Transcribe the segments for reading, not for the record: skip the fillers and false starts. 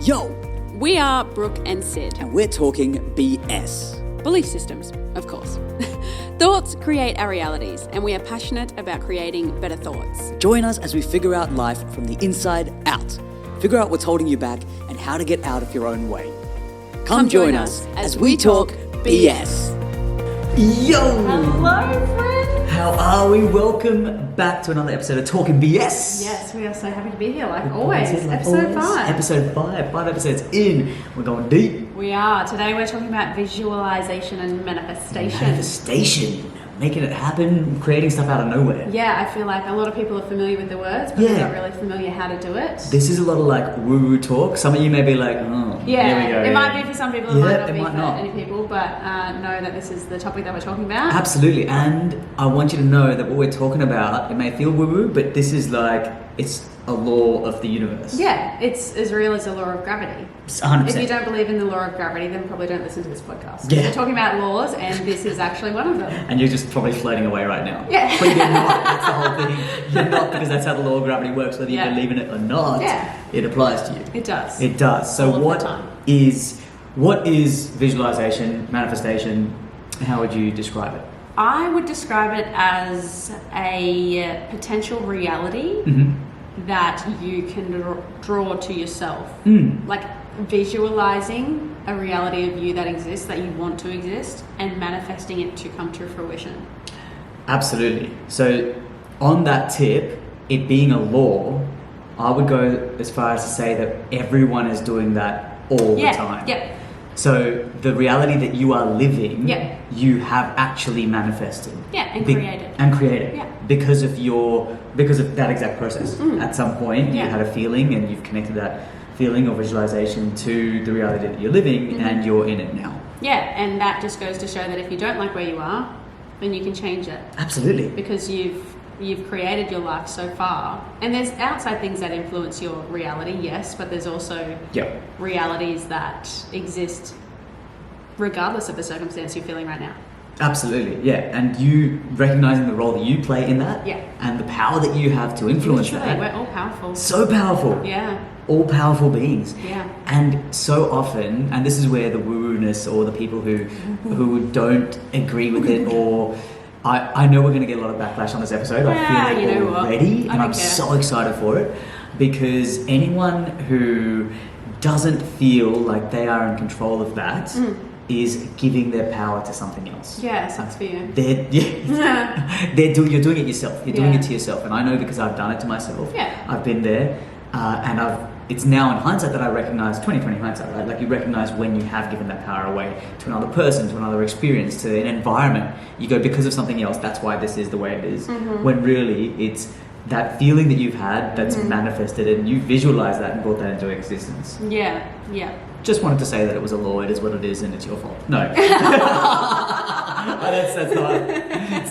Yo! We are Brooke and Sid. And we're talking BS. Belief systems, of course. Thoughts create our realities, and we are passionate about creating better thoughts. Join us as we figure out life from the inside out. Figure out what's holding you back and how to get out of your own way. Come join us as we talk BS. Yo! Hello, friends! How are we? Welcome back to another episode of Talking BS. Yes, we are so happy to be here, like always. Episode 5. Episode 5. 5 episodes in. We're going deep. We are. Today we're talking about visualization and manifestation. Manifestation. Making it happen, creating stuff out of nowhere. Yeah, I feel like a lot of people are familiar with the words, but they're not really familiar how to do it. This is a lot of like woo-woo talk. Some of you may be like, oh, yeah, here we go. It might be for some people, it might not be for any people, but know that this is the topic that we're talking about. Absolutely, and I want you to know that what we're talking about, it may feel woo-woo, but this is like, it's a law of the universe. Yeah, it's as real as the law of gravity. 100%. If you don't believe in the law of gravity, then probably don't listen to this podcast. Yeah. We're talking about laws, and this is actually one of them. And you're just probably floating away right now. Yeah. But you're not, that's the whole thing. You're not, because that's how the law of gravity works, whether you believe in it or not. Yeah. It applies to you. It does. It does. So what is visualization, manifestation, and how would you describe it? I would describe it as a potential reality that you can draw to yourself. Like visualizing a reality of you that exists, that you want to exist, and manifesting it to come to fruition. Absolutely. So on that tip, it being a law, I would go as far as to say that everyone is doing that all the time. Yeah. So the reality that you are living, you have actually manifested. Yeah, and created. And created. Yeah. Because of that exact process. At some point, you had a feeling, and you've connected that feeling or visualization to the reality that you're living, and you're in it now. Yeah, and that just goes to show that if you don't like where you are, then you can change it. Absolutely. Because you've created your life so far, and there's outside things that influence your reality, yes, but there's also realities that exist regardless of the circumstance you're feeling right now. Absolutely, yeah. And you recognizing the role that you play in that, and the power that you have to influence that. We're all powerful. So powerful. Yeah. All powerful beings. Yeah. And so often, and this is where the woo-woo-ness or the people who don't agree with it, or I know we're going to get a lot of backlash on this episode. I feel it already, and I'm so excited for it, because anyone who doesn't feel like they are in control of that is giving their power to something else. Yeah, sucks for you. You're doing it yourself. You're doing it to yourself, and I know because I've done it to myself. Yeah. I've been there, and it's now in hindsight that I recognize, 2020 hindsight, right? Like you recognize when you have given that power away to another person, to another experience, to an environment. You go, because of something else, that's why this is the way it is. When really it's that feeling that you've had that's manifested, and you visualize that and brought that into existence. Yeah, yeah. Just wanted to say that it was a law, it is what it is, and it's your fault. No. That's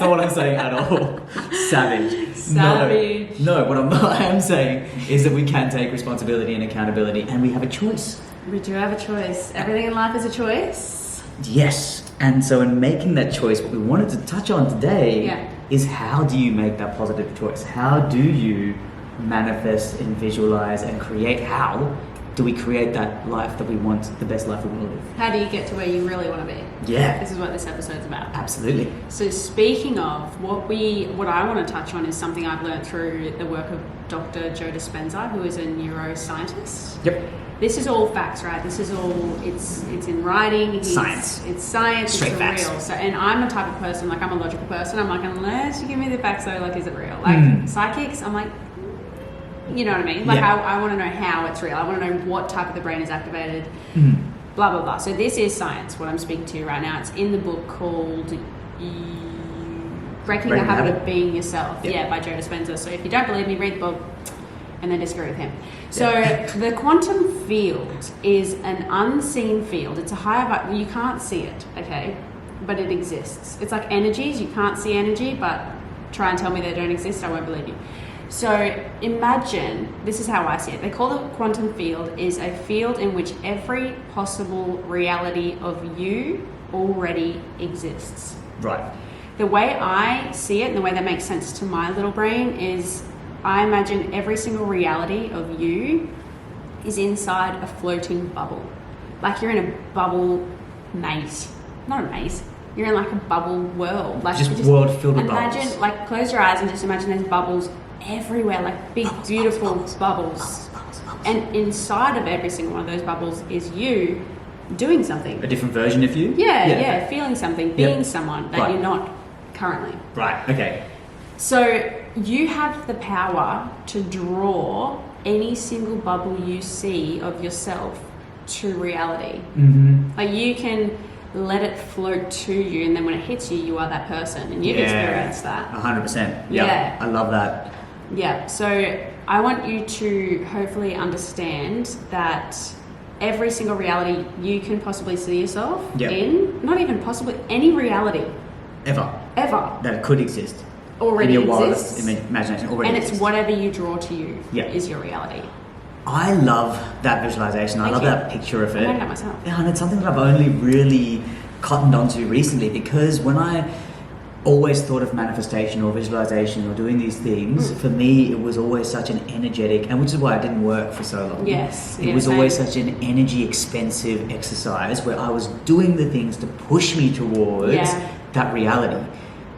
not what I'm saying at all. Savage. No, what I am saying is that we can take responsibility and accountability, and we have a choice. We do have a choice. Everything in life is a choice. Yes. And so in making that choice, what we wanted to touch on today is, how do you make that positive choice? How do you manifest and visualize and create? How do we create that life that we want, the best life we want to live? How do you get to where you really want to be? Yeah. This is what this episode's about. Absolutely. So speaking of, what I want to touch on is something I've learned through the work of Dr. Joe Dispenza, who is a neuroscientist. Yep. This is all facts, right? This is all, it's in writing. Science. It's science. Straight it's facts. real. So, and I'm a type of person, like I'm a logical person. I'm like, unless you give me the facts though, like, is it real? Like psychics, I'm like, you know what I mean? Like I want to know how it's real. I want to know what type of the brain is activated, blah, blah, blah. So this is science, what I'm speaking to right now. It's in the book called Breaking the Habit of Being Yourself. Yep. Yeah, by Joe Dispenza. So if you don't believe me, read the book and then disagree with him. So the quantum field is an unseen field. It's a higher, you can't see it, okay? But it exists. It's like energies. You can't see energy, but try and tell me they don't exist, I won't believe you. So imagine, this is how I see it. They call the quantum field is a field in which every possible reality of you already exists. Right. The way I see it and the way that makes sense to my little brain is I imagine every single reality of you is inside a floating bubble. Like you're in a bubble maze. Not a maze. You're in like a bubble world. Like just world filled with bubbles. Imagine, like, close your eyes and just imagine there's bubbles everywhere, like big, beautiful bubbles. And inside of every single one of those bubbles is you doing something. A different version of you? Yeah. Feeling something, being someone that you're not currently. Right, okay. So you have the power to draw any single bubble you see of yourself to reality. Mm-hmm. Like you can let it float to you, and then when it hits you, you are that person, and you've experienced that. 100%. Yeah. I love that. Yeah. So I want you to hopefully understand that every single reality you can possibly see yourself in, not even possibly, any reality. Ever. That could exist. Already in your exists. wildest imagination. Already and exists. It's whatever you draw to you is your reality. I love that visualization. I love that picture of it. I made that myself. Yeah, and it's something that I've only really cottoned onto recently, because when I always thought of manifestation or visualization or doing these things, for me it was always such an energetic, and which is why it didn't work for so long. Yes. It was always such an energy expensive exercise where I was doing the things to push me towards that reality.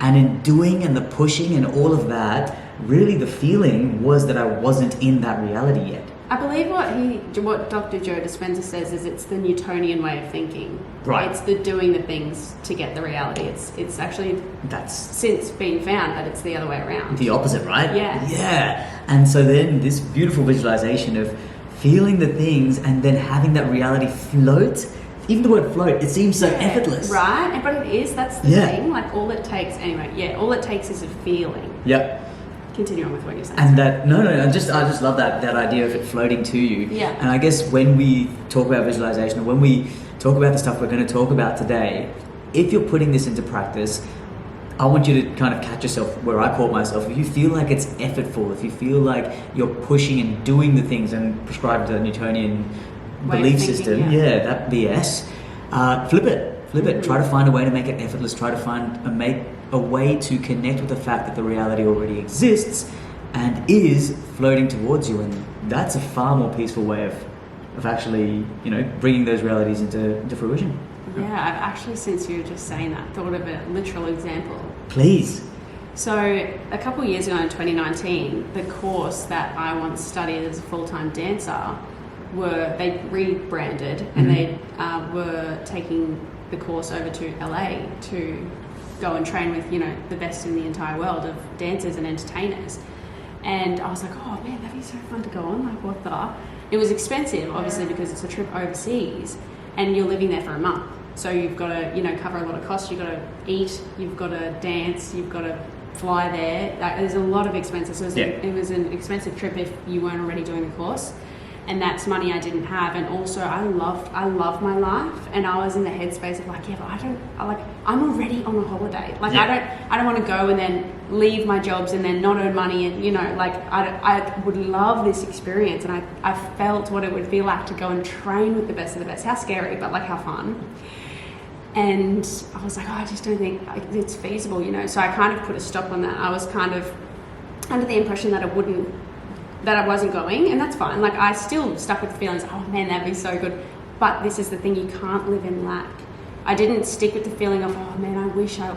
And in doing and the pushing and all of that, really the feeling was that I wasn't in that reality yet. I believe what Dr. Joe Dispenza says is it's the Newtonian way of thinking. Right. It's the doing the things to get the reality. It's actually since been found that it's the other way around. The opposite, right? Yeah. Yeah. And so then this beautiful visualization of feeling the things and then having that reality float. Even the word float, it seems so effortless. Right? But it is, that's the thing. Like all it takes is a feeling. Yep. Continue on with what you're saying. And that I just love that idea of it floating to you. Yeah. And I guess when we talk about visualization, or when we talk about the stuff we're going to talk about today, if you're putting this into practice, I want you to kind of catch yourself where I caught myself. If you feel like it's effortful, if you feel like you're pushing and doing the things and prescribed the Newtonian belief system, that BS, flip it. Try to find a way to make it effortless. Try to make a way to connect with the fact that the reality already exists and is floating towards you, and that's a far more peaceful way of actually, bringing those realities into fruition. Yeah, I've actually, since you were just saying that, thought of a literal example. Please. So a couple of years ago in 2019, the course that I once studied as a full-time dancer, they rebranded and they were taking the course over to LA to go and train with, the best in the entire world of dancers and entertainers. And I was like, oh man, that'd be so fun to go on. Like, what the? It was expensive, obviously, because it's a trip overseas and you're living there for a month. So you've got to, cover a lot of costs. You've got to eat, you've got to dance, you've got to fly there. There's a lot of expenses. So it was an expensive trip if you weren't already doing the course. And that's money I didn't have. And also I love my life, and I was in the headspace of like, but I'm already on a holiday. Like I don't want to go and then leave my jobs and then not earn money, and I would love this experience, and I felt what it would feel like to go and train with the best of the best. How scary, but like how fun. And I was like, I just don't think it's feasible, So I kind of put a stop on that. I was kind of under the impression that I wasn't going, and that's fine. Like I still stuck with the feelings, oh man, that'd be so good. But this is the thing, you can't live in lack. I didn't stick with the feeling of, oh man, I wish I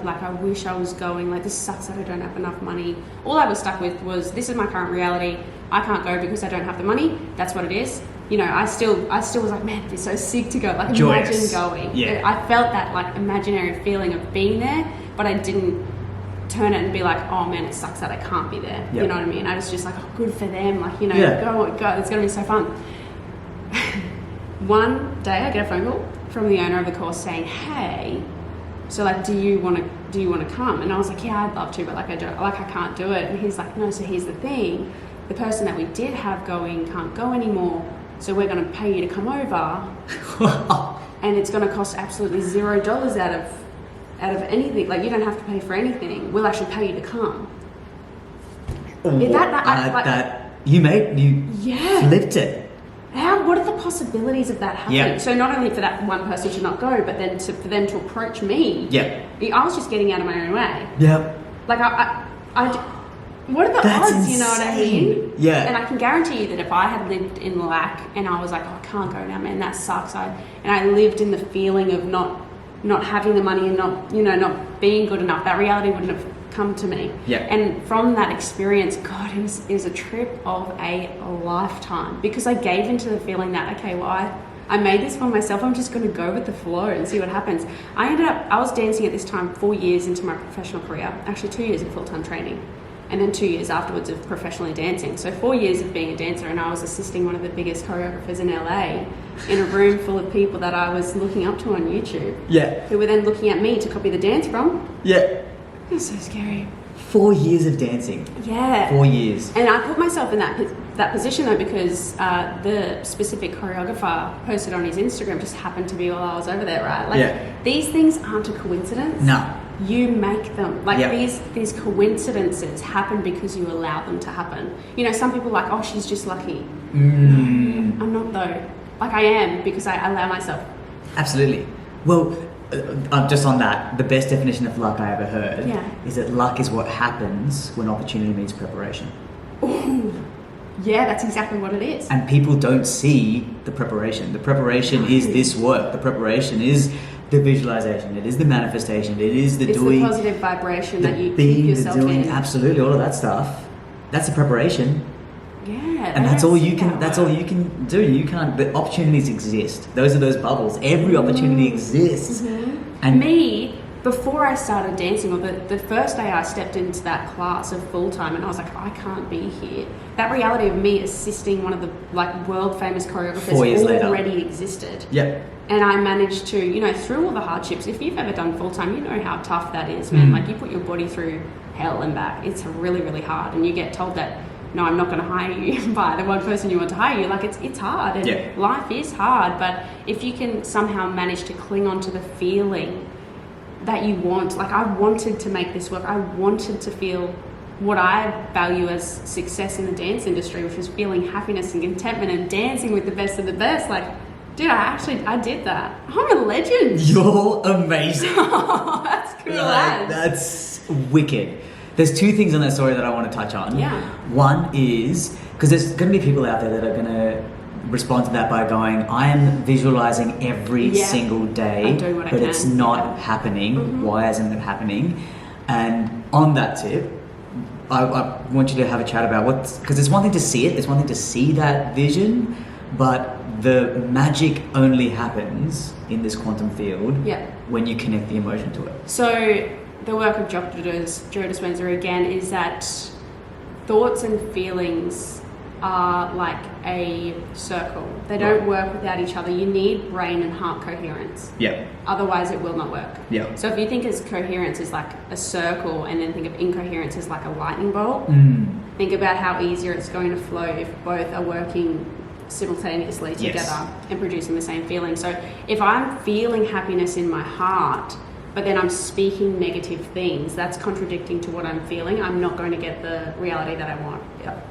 was going. Like, this sucks that I don't have enough money. All I was stuck with was, this is my current reality. I can't go because I don't have the money. That's what it is. I still was like, man, it'd be so sick to go. Like, joyous. Imagine going. Yeah. I felt that like imaginary feeling of being there, but I didn't turn it and be like, oh man, it sucks that I can't be there. Yep. You know what I mean? I was just like, oh, good for them. Like, go, it's going to be so fun. One day I get a phone call from the owner of the course saying, hey, so like, do you want to come? And I was like, yeah, I'd love to, but like, I can't do it. And he's like, no, so here's the thing. The person that we did have going can't go anymore. So we're going to pay you to come over. And it's going to cost absolutely $0 out of anything. Like, you don't have to pay for anything. We'll actually pay you to come. You flipped it. What are the possibilities of that happening? Yeah. So not only for that one person to not go, but then for them to approach me. Yeah. I was just getting out of my own way. Yeah. Like what are the That's odds, you know what I mean? Yeah. And I can guarantee you that if I had lived in lack and I was like, oh, I can't go now, man, that sucks. And I lived in the feeling of not having the money and not being good enough, that reality wouldn't have come to me. Yeah. And from that experience, God, it was a trip of a lifetime, because I gave into the feeling that, okay, well, I made this for myself. I'm just going to go with the flow and see what happens. I was dancing at this time 4 years into my professional career, actually 2 years of full-time training, and then 2 years afterwards of professionally dancing. So 4 years of being a dancer, and I was assisting one of the biggest choreographers in LA in a room full of people that I was looking up to on YouTube. Yeah. Who were then looking at me to copy the dance from. Yeah. It was so scary. 4 years of dancing. Yeah. 4 years. And I put myself in that position though, because the specific choreographer posted on his Instagram just happened to be while I was over there, right? Like, these things aren't a coincidence. No. You make them. Like, these coincidences happen because you allow them to happen. You know, some people are like, oh, she's just lucky. I'm not though. Like, I am, because I allow myself. Absolutely. Well, just on that, the best definition of luck I ever heard is that luck is what happens when opportunity meets preparation. Ooh. Yeah, that's exactly what it is. And people don't see the preparation. The preparation is this work. The preparation is the visualization. It is the manifestation. It is the doing. It's the positive vibration that you being, keep yourself the doing, in. absolutely, all of that stuff. That's the preparation. Yeah, and that's all you can. That's all you can do. You can't. The opportunities exist. Those are those bubbles. Every opportunity exists. And me, before I started dancing, or the first day I stepped into that class of full time, and I was like, I can't be here. That reality of me assisting one of the world famous choreographers 4 years already later existed. Yep. And I managed to, through all the hardships. If you've ever done full time, you know how tough that is, man. Like, you put your body through hell and back. It's really, really hard, and you get told that, no, I'm not going to hire you by the one person you want to hire you. Like, it's hard, and life is hard. But if you can somehow manage to cling on to the feeling that you want, like, I wanted to make this work. I wanted to feel what I value as success in the dance industry, which was feeling happiness and contentment and dancing with the best of the best. Like, dude, I did that. I'm a legend. You're amazing. Oh, that's cool. That's wicked. There's two things on that story that I want to touch on. Yeah. One is, because there's going to be people out there that are going to respond to that by going, I am visualizing every single day, but it's not happening. Why isn't it happening? And on that tip, I want you to have a chat about because it's one thing to see it, it's one thing to see that vision, but the magic only happens in this quantum field when you connect the emotion to it. So the work of Joe Dispenza again is that thoughts and feelings are like a circle. They don't work without each other. You need brain and heart coherence. Yeah. Otherwise it will not work. Yeah. So if you think as coherence is like a circle, and then think of incoherence as like a lightning bolt, think about how easier it's going to flow if both are working simultaneously together and producing the same feeling. So if I'm feeling happiness in my heart, but then I'm speaking negative things, that's contradicting to what I'm feeling. I'm not going to get the reality that I want.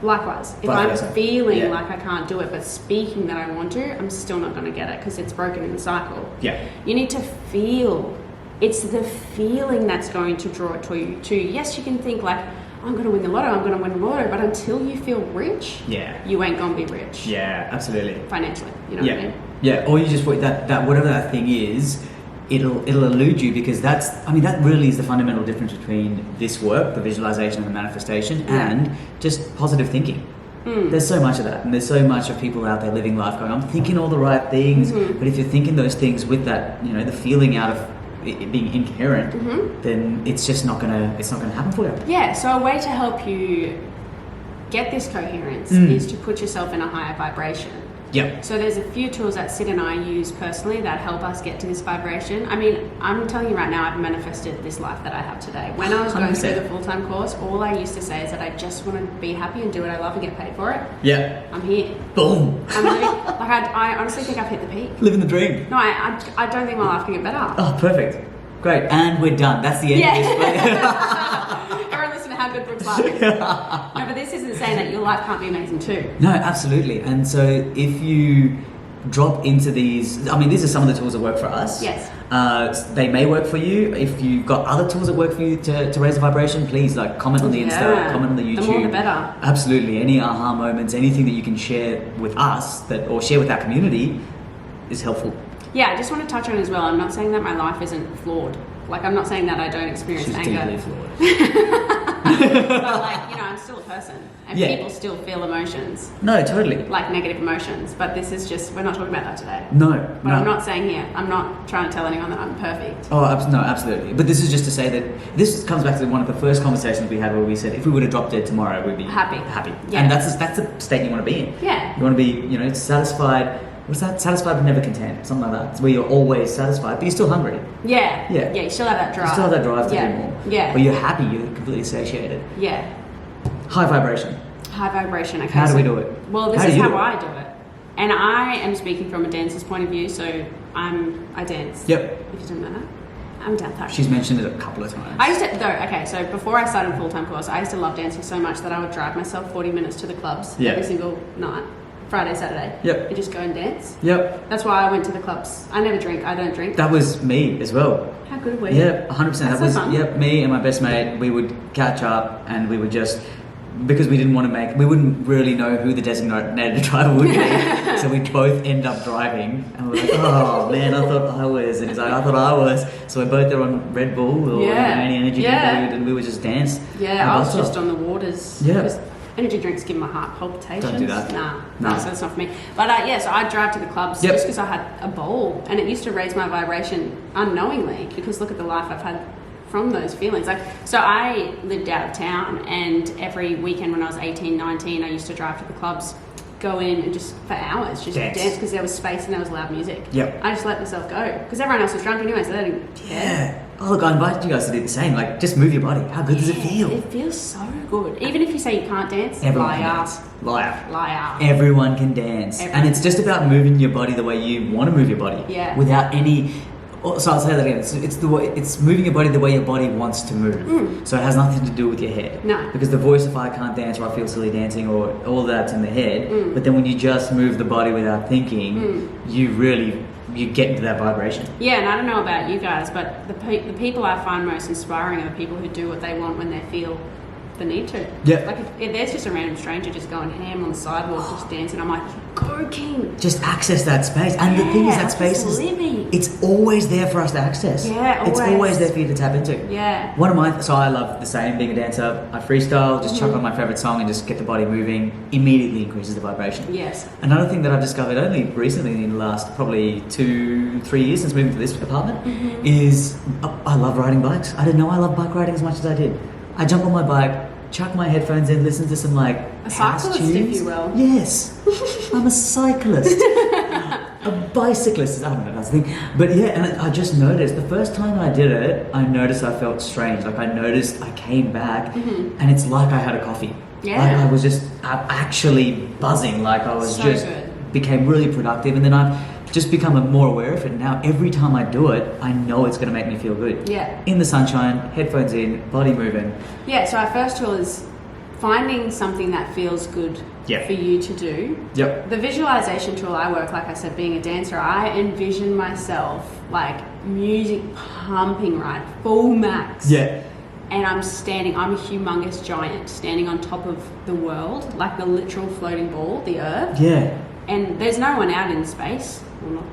Likewise, if I'm feeling like I can't do it, but speaking that I want to, I'm still not going to get it, because it's broken in the cycle. Yeah. You need to feel. It's the feeling that's going to draw it to you. Yes, you can think like, I'm going to win the lotto, I'm going to win the lotto, but until you feel rich, you ain't going to be rich. Yeah, absolutely. Financially, you know what I mean? Yeah, or you just wait, that whatever that thing is, it'll elude you, because that really is the fundamental difference between this work, the visualization and the manifestation, and just positive thinking. There's so much of that, and there's so much of people out there living life going, I'm thinking all the right things, but if you're thinking those things with that, the feeling out of it being inherent, then it's just not gonna happen for you. Yeah, so a way to help you get this coherence is to put yourself in a higher vibration. Yep. So there's a few tools that Sid and I use personally that help us get to this vibration. I mean, I'm telling you right now, I've manifested this life that I have today. When I was going 100%. through the full-time course, all I used to say is that I just want to be happy and do what I love and get paid for it. Yeah. I'm here. Boom. I'm living, I honestly think I've hit the peak. Living the dream. No, I don't think my life can get better. Oh, perfect. Great. And we're done. That's the end of this. Everyone listen to how good Brooke's life is. No, but this isn't saying that your life can't be amazing too. No, absolutely. And so if you drop into these. I mean, these are some of the tools that work for us. Yes. They may work for you. If you've got other tools that work for you to raise the vibration, please like comment on the Insta, comment on the YouTube. The more the better. Absolutely. Any aha moments, anything that you can share with us or share with our community is helpful. Yeah, I just want to touch on as well. I'm not saying that my life isn't flawed. Like, I'm not saying that I don't experience She's anger. deeply flawed. But like, you know, I'm still a person, and people still feel emotions. No, totally. Like negative emotions. But this is just, we're not talking about that today. No. But I'm not saying here, I'm not trying to tell anyone that I'm perfect. Oh, no, absolutely. But this is just to say that this comes back to one of the first conversations we had where we said if we were to drop dead tomorrow, we'd be happy. Yeah. And that's the state you want to be in. Yeah. You want to be, you know, satisfied. What's that? Satisfied but never content. Something like that. It's where you're always satisfied, but you're still hungry. Yeah. Yeah. Yeah, you still have that drive. You still have that drive to do more. Yeah. But you're happy, you're completely satiated. Yeah. High vibration. High vibration. Okay. How do we do it? Well, this is how I do it. And I am speaking from a dancer's point of view, so I dance. Yep. If you didn't know that. I'm a dancer. She's mentioned it a couple of times. I used to, so before I started a full-time course, I used to love dancing so much that I would drive myself 40 minutes to the clubs every single night. Friday, Saturday. Yep. And just go and dance. Yep. That's why I went to the clubs. I never drink. I don't drink. That was me as well. How good were you? you? Yeah, 100%. That was fun. Yep. Me and my best mate. We would catch up and we would just, because we didn't want to we wouldn't really know who the designated driver would be, so we'd both end up driving. And we're like, oh man, I thought I was, and he's like, I thought I was. So we're both there on Red Bull or any energy drink, and we would just dance. Yeah, I was just on the waters. Yeah. Energy drinks give my heart palpitations. Don't do that. Nah, so that's not for me. But so I'd drive to the clubs just because I had a bowl, and it used to raise my vibration unknowingly, because look at the life I've had from those feelings. Like, so I lived out of town, and every weekend when I was 18, 19, I used to drive to the clubs, go in and just for hours just dance because there was space and there was loud music. Yep. I just let myself go because everyone else was drunk anyway, so they didn't care. Yeah. Oh look, I invited you guys to do the same. Like, just move your body. How good does it feel? It feels so good. Even if you say you can't dance, Everyone liar. can dance. Liar. Liar. Everyone can dance. And it's just about moving your body the way you want to move your body. Yeah. Without any... So I'll say that again. It's moving your body the way your body wants to move. So it has nothing to do with your head. No. Because the voice of I can't dance or I feel silly dancing or all that's in the head. But then when you just move the body without thinking, you get into that vibration. Yeah, and I don't know about you guys, but the people I find most inspiring are the people who do what they want when they feel the need to. Yeah. Like if there's just a random stranger just going ham on the sidewalk, just dancing, I'm like, go king. Just access that space. And the thing is, that space is it's always there for us to access. Yeah, always. It's always there for you to tap into. Yeah. So I love the same, being a dancer. I freestyle, just chuck on my favorite song and just get the body moving. Immediately increases the vibration. Yes. Another thing that I've discovered only recently in the last probably 2-3 years since moving to this apartment is I love riding bikes. I didn't know I love bike riding as much as I did. I jump on my bike, chuck my headphones in, listen to some like a cyclist, tunes. if you will. Yes, I'm a cyclist, a bicyclist. I don't know, that's the thing. But yeah, and I just noticed the first time I did it, I noticed I felt strange. Like I noticed I came back, and it's like I had a coffee. Yeah, like I was just actually buzzing. Like I was became really productive, and then I've just become more aware of it. Now every time I do it, I know it's going to make me feel good. Yeah. In the sunshine, headphones in, body moving. Yeah, so our first tool is finding something that feels good for you to do. Yep. The visualization tool I work, like I said, being a dancer, I envision myself like music pumping, right? Full max. Yeah. And I'm a humongous giant standing on top of the world, like the literal floating ball, the earth. Yeah. And there's no one out in space. Well, not,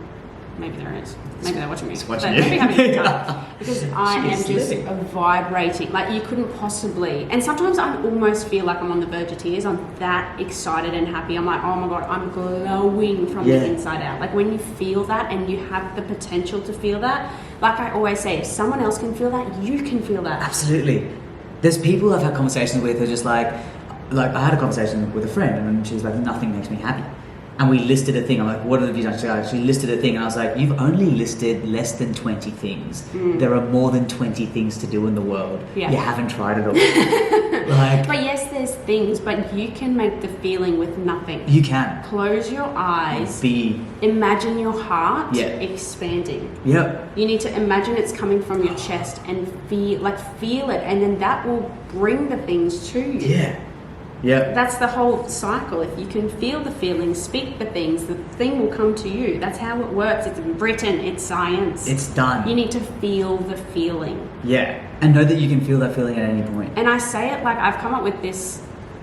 maybe there is. Maybe they're watching me. It's watching but you. maybe having a good time. Because I am just living. vibrating. Like you couldn't possibly. And sometimes I almost feel like I'm on the verge of tears. I'm that excited and happy. I'm like, oh my God, I'm glowing from the inside out. Like when you feel that and you have the potential to feel that, like I always say, if someone else can feel that, you can feel that. Absolutely. There's people I've had conversations with who are just like I had a conversation with a friend and she's like, nothing makes me happy. And we listed a thing. I'm like, what have you done? She listed a thing. And I was like, you've only listed less than 20 things. There are more than 20 things to do in the world. Yeah. You haven't tried it all. But yes, there's things, but you can make the feeling with nothing. You can. Close your eyes. Imagine your heart expanding. Yep. You need to imagine it's coming from your chest and feel it. And then that will bring the things to you. Yeah. Yeah. That's the whole cycle. If you can feel the feelings, speak the things, the thing will come to you. That's how it works. It's written. It's science. It's done. You need to feel the feeling. Yeah. And know that you can feel that feeling at any point. And I say it like I've come up with this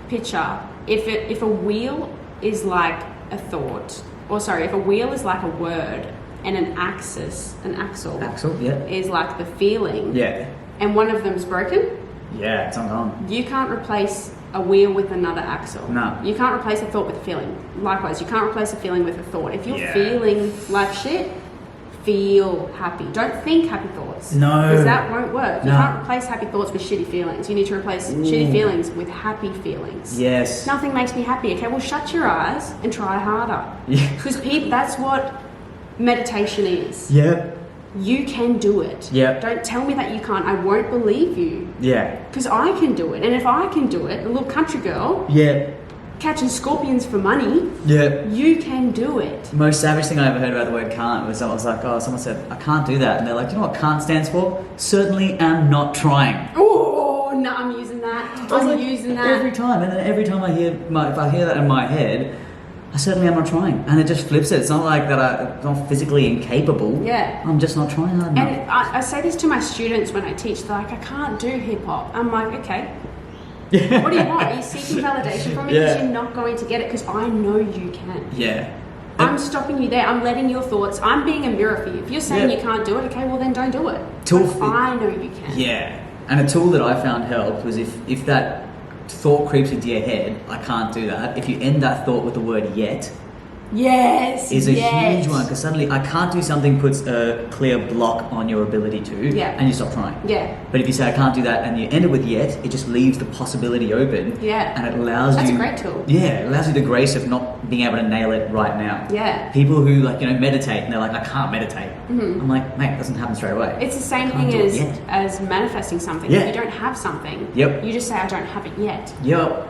picture. If a wheel is like a thought, if a wheel is like a word, and an axle yeah, is like the feeling, yeah, and one of them's broken, yeah, it's undone. You can't replace a wheel with another axle. No. You can't replace a thought with a feeling. Likewise, you can't replace a feeling with a thought. If you're Yeah. feeling like shit, feel happy. Don't think happy thoughts. No. Because that won't work. You No. can't replace happy thoughts with shitty feelings. You need to replace shitty feelings with happy feelings. Yes. Nothing makes me happy. Okay, well, shut your eyes and try harder. Yeah. Because that's what meditation is. Yep. You can do it. Yep. Don't tell me that you can't. I won't believe you. Yeah. Because I can do it. And if I can do it, a little country girl, Yeah. catching scorpions for money, Yeah. you can do it. Most savage thing I ever heard about the word can't was someone was like, someone said, I can't do that. And they're like, do you know what can't stands for? Certainly am not trying. Oh, no, I'm using that. I'm using that. Every time. And then every time if I hear that in my head, I certainly am not trying. And it just flips it. It's not like that I'm not physically incapable. Yeah. I'm just not trying hard enough. And I say this to my students when I teach. They're like, I can't do hip hop. I'm like, okay. Yeah. What do you want? Are you seeking validation from me? Yeah. Because you're not going to get it because I know you can. Yeah. I'm stopping you there. I'm letting your thoughts. I'm being a mirror for you. If you're saying you can't do it, okay, well then don't do it. But I know you can. Yeah. And a tool that I found helped was if that thought creeps into your head, I can't do that. If you end that thought with the word yet, yes, is a huge one, because suddenly I can't do something puts a clear block on your ability to, and you stop trying. Yeah. But if you say I can't do that and you end it with yet, it just leaves the possibility open. Yeah. And it allows That's you. That's a great tool. Yeah, it allows you the grace of not being able to nail it right now. Yeah. People who meditate and they're like, I can't meditate. Mm-hmm. I'm like, mate, it doesn't happen straight away. It's the same thing as manifesting something. Yeah. If you don't have something, you just say I don't have it yet. Yep.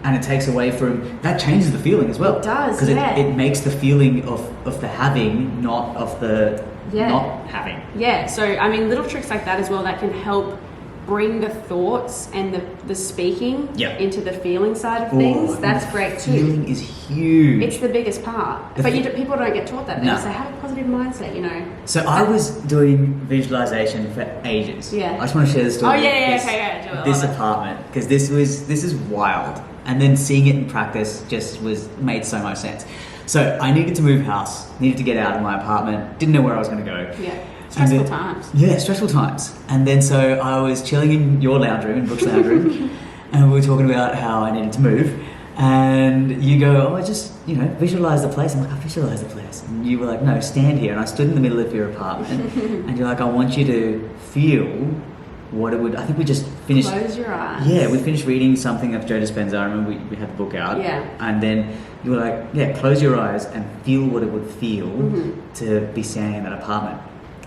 And it takes away from that, changes the feeling as well. It does, because it makes the feeling of the having, not of the not having. Yeah. So I mean, little tricks like that as well that can help bring the thoughts and the speaking into the feeling side of things. That's great too. Feeling is huge. It's the biggest part. But people don't get taught that. They just say have a positive mindset. So I was doing visualization for ages. Yeah. I just want to share the story. Oh yeah. Do it. This apartment, because this is wild. And then seeing it in practice just made so much sense. So I needed to move house, needed to get out of my apartment, didn't know where I was going to go. Yeah, stressful times. Yeah, stressful times. And then so I was chilling in your lounge room, in Brooke's lounge room, and we were talking about how I needed to move. And you go, just, visualize the place. I'm like, I visualize the place. And you were like, no, stand here. And I stood in the middle of your apartment, and you're like, I want you to feel what it would. I think we just finished. Close your eyes. Yeah, we finished reading something of Joe Dispenza. I remember we had the book out. Yeah. And then you were like, close your eyes and feel what it would feel to be standing in that apartment.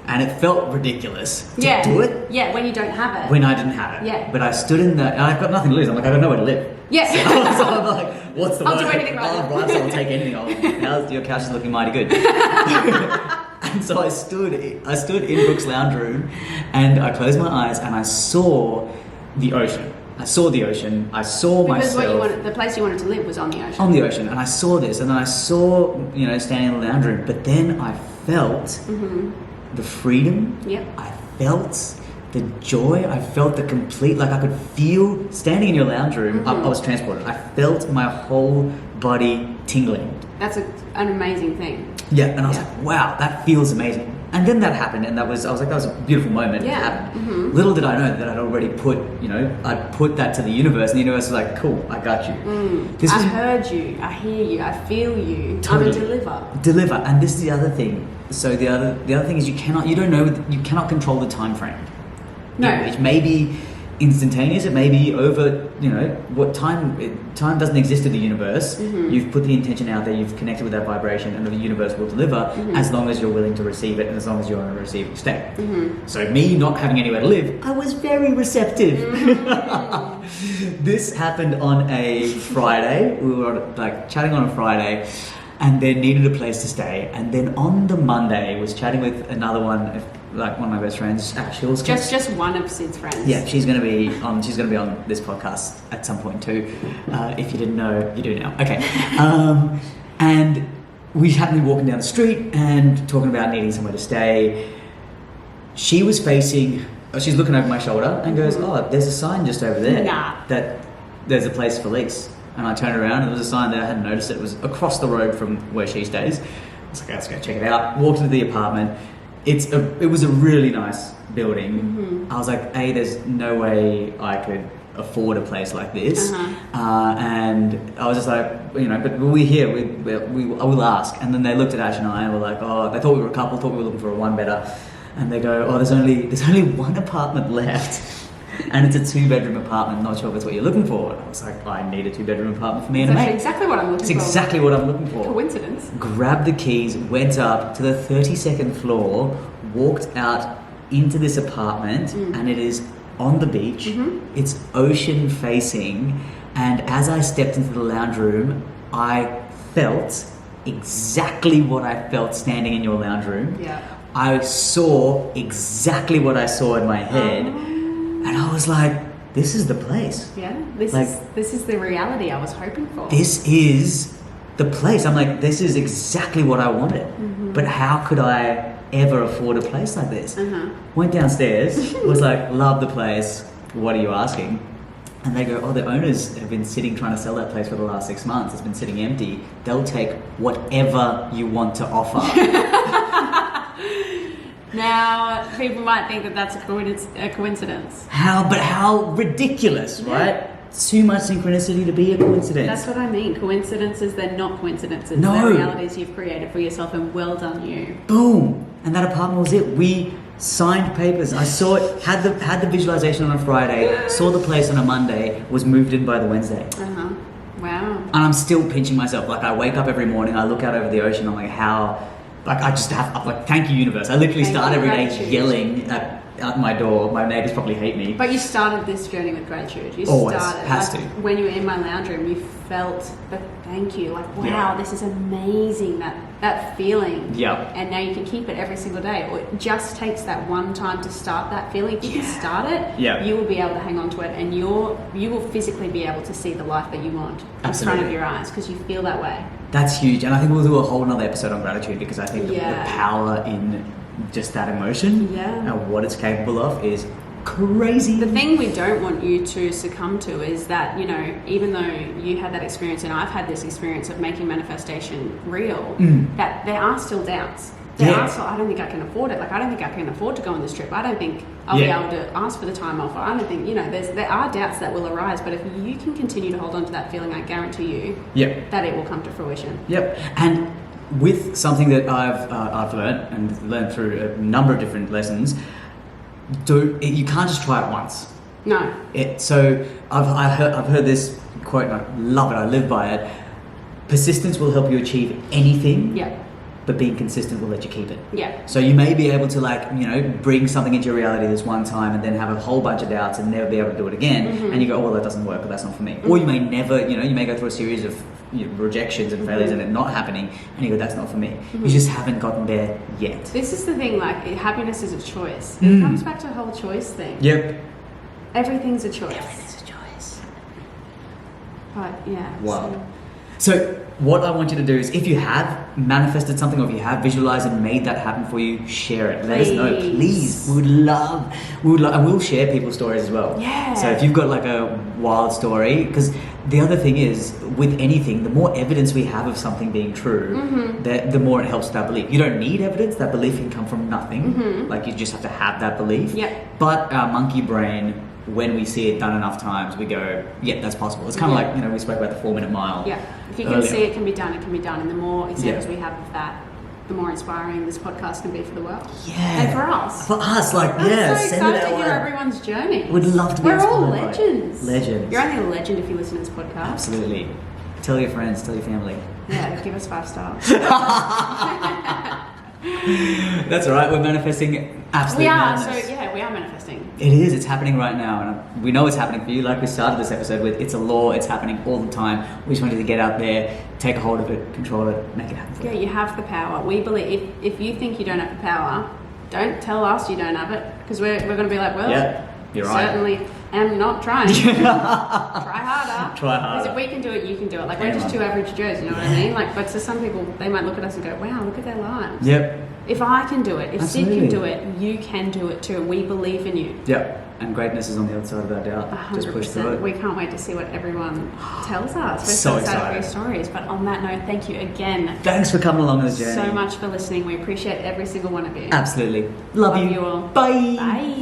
And it felt ridiculous to do it. Yeah, when you don't have it. When I didn't have it. Yeah. But I stood in and I've got nothing to lose. I'm like, I got nowhere to live. Yeah. So I'm like, what's the I'll word? do anything right now. Right, so I'll take anything. Your couch is looking mighty good. And so I stood in Brooke's lounge room and I closed my eyes and I saw the ocean. I saw myself. Because the place you wanted to live was on the ocean. On the ocean. And I saw this and then I saw, standing in the lounge room. But then I felt the freedom. Yep. I felt the joy. I felt the complete, I could feel, standing in your lounge room, I was transported. I felt my whole body tingling. That's an amazing thing. Yeah, and I was like, wow, that feels amazing. And then that happened, and I was like, that was a beautiful moment. Yeah. It happened. Little did I know that I'd already put that to the universe, and the universe was like, cool, I got you. I heard you, I hear you, I feel you. Totally. I'm a Deliver, and this is the other thing. So the other thing is you cannot control the time frame. No. It may be instantaneous, it may be over, what time doesn't exist in the universe. You've put the intention out there, you've connected with that vibration, and the universe will deliver as long as you're willing to receive it and as long as you're in a receiving state. So me not having anywhere to live, I was very receptive. This happened on a Friday. We were chatting on a Friday, and then needed a place to stay. And then on the Monday, was chatting with another one, like one of my best friends. She was just one of Sid's friends. Yeah, she's going to be on. She's going to be on this podcast at some point too. If you didn't know, you do now. Okay, and we happened to be walking down the street and talking about needing somewhere to stay. She was facing. She's looking over my shoulder and goes, "Oh, there's a sign just over there that there's a place for lease." And I turned around and there was a sign there. I hadn't noticed it. It was across the road from where she stays. I was like, "Let's go check it out." Walked into the apartment. It was a really nice building. Mm-hmm. I was like, there's no way I could afford a place like this. And I was just like, but we're here. I will ask. And then they looked at Ash and I and were like, they thought we were a couple, thought we were looking for a one better. And they go, there's only one apartment left. And it's a 2-bedroom apartment. Not sure if it's what you're looking for. And I was like, I need a 2-bedroom apartment for me and a mate. Exactly what I'm looking for. It's exactly what I'm looking for. Coincidence. Grabbed the keys, went up to the 32nd floor, walked out into this apartment, and it is on the beach. Mm-hmm. It's ocean facing. And as I stepped into the lounge room, I felt exactly what I felt standing in your lounge room. Yeah. I saw exactly what I saw in my head. And I was like, this is the place. Yeah, this is the reality I was hoping for. This is the place. I'm like, this is exactly what I wanted. Mm-hmm. But how could I ever afford a place like this? Went downstairs, was like, love the place. What are you asking? And they go, the owners have been sitting trying to sell that place for the last 6 months. It's been sitting empty. They'll take whatever you want to offer. Now, people might think that that's a coincidence. How ridiculous, right? Too much synchronicity to be a coincidence. That's what I mean. Coincidences, they're not coincidences. No. They're realities you've created for yourself, and well done you. Boom. And that apartment was it. We signed papers. I saw it, had the visualization on a Friday, saw the place on a Monday, was moved in by the Wednesday. Wow. And I'm still pinching myself. Like, I wake up every morning, I look out over the ocean, I'm like, I just have, thank you, universe. I literally start every day yelling at my door. My neighbours probably hate me. But you started this journey with gratitude. You Always. started. Has to. When you were in my lounge room, you felt the thank you. Like, wow, this is amazing, that feeling. Yeah. And now you can keep it every single day. Or it just takes that one time to start that feeling. If you can start it, you will be able to hang on to it, and you will physically be able to see the life that you want in front of your eyes, because you feel that way. That's huge. And I think we'll do a whole nother episode on gratitude, because I think the power in just that emotion and what it's capable of is crazy. The thing we don't want you to succumb to is that, even though you had that experience and I've had this experience of making manifestation real, that there are still doubts. There are still, I don't think I can afford it. Like, I don't think I can afford to go on this trip. I don't think I'll be able to ask for the time off. I don't think, there are doubts that will arise, but if you can continue to hold on to that feeling, I guarantee you that it will come to fruition. Yep. And with something that I've learned through a number of different lessons, you can't just try it once. No. So I've heard this quote, and I love it. I live by it. Persistence will help you achieve anything. Yeah. But being consistent will let you keep it. Yeah. So you may be able to bring something into your reality this one time and then have a whole bunch of doubts and never be able to do it again. And you go, that doesn't work, or that's not for me. Or you may never, you may go through a series of rejections and failures and it not happening, and you go, that's not for me. You just haven't gotten there yet. This is the thing, happiness is a choice. It comes back to the whole choice thing. Yep. Everything's a choice. Everything's a choice. But yeah. Wow. So what I want you to do is, if you have manifested something, or if you have visualized and made that happen for you, share it. Let us know, please. We would love, and we'll share people's stories as well. Yeah. So if you've got a wild story, because the other thing is, with anything, the more evidence we have of something being true, the more it helps that belief. You don't need evidence. That belief can come from nothing. You just have to have that belief. Yep. But our monkey brain, when we see it done enough times, we go, that's possible. It's kind of we spoke about the 4-minute mile. Yeah. If you can see it can be done, it can be done. And the more examples we have of that, the more inspiring this podcast can be for the world. Yeah. And for us. For us, I'm so send excited it to hear out. everyone's journey. We'd love to be We're all inspired by it. legends. Legends. You're only a legend if you listen to this podcast. Absolutely. Tell your friends, tell your family. Yeah, give us 5 stars. That's all right. We're manifesting absolute madness. We are manifesting. It is. It's happening right now, and we know it's happening for you. Like we started this episode with, it's a law. It's happening all the time. We just want you to get out there, take a hold of it, control it, make it happen. Yeah, you have the power. We believe if you think you don't have the power, don't tell us you don't have it, because we're going to be like, well, yeah, you're right. Certainly am not trying. Try harder. Try harder. Because if we can do it, you can do it. Like, we're just two average Joes, you know what I mean? Like, but to some people, they might look at us and go, wow, look at their lives. Yep. If I can do it, if Absolutely. Sid can do it, you can do it too. We believe in you. Yep. And greatness is on the other side of our doubt. 100%. Just push through it. We can't wait to see what everyone tells us. We're So so excited for your excited. stories. But on that note, thank you again Thanks for coming along this journey. so much for listening. We appreciate every single one of you. Absolutely. Love you. all. Bye. Bye.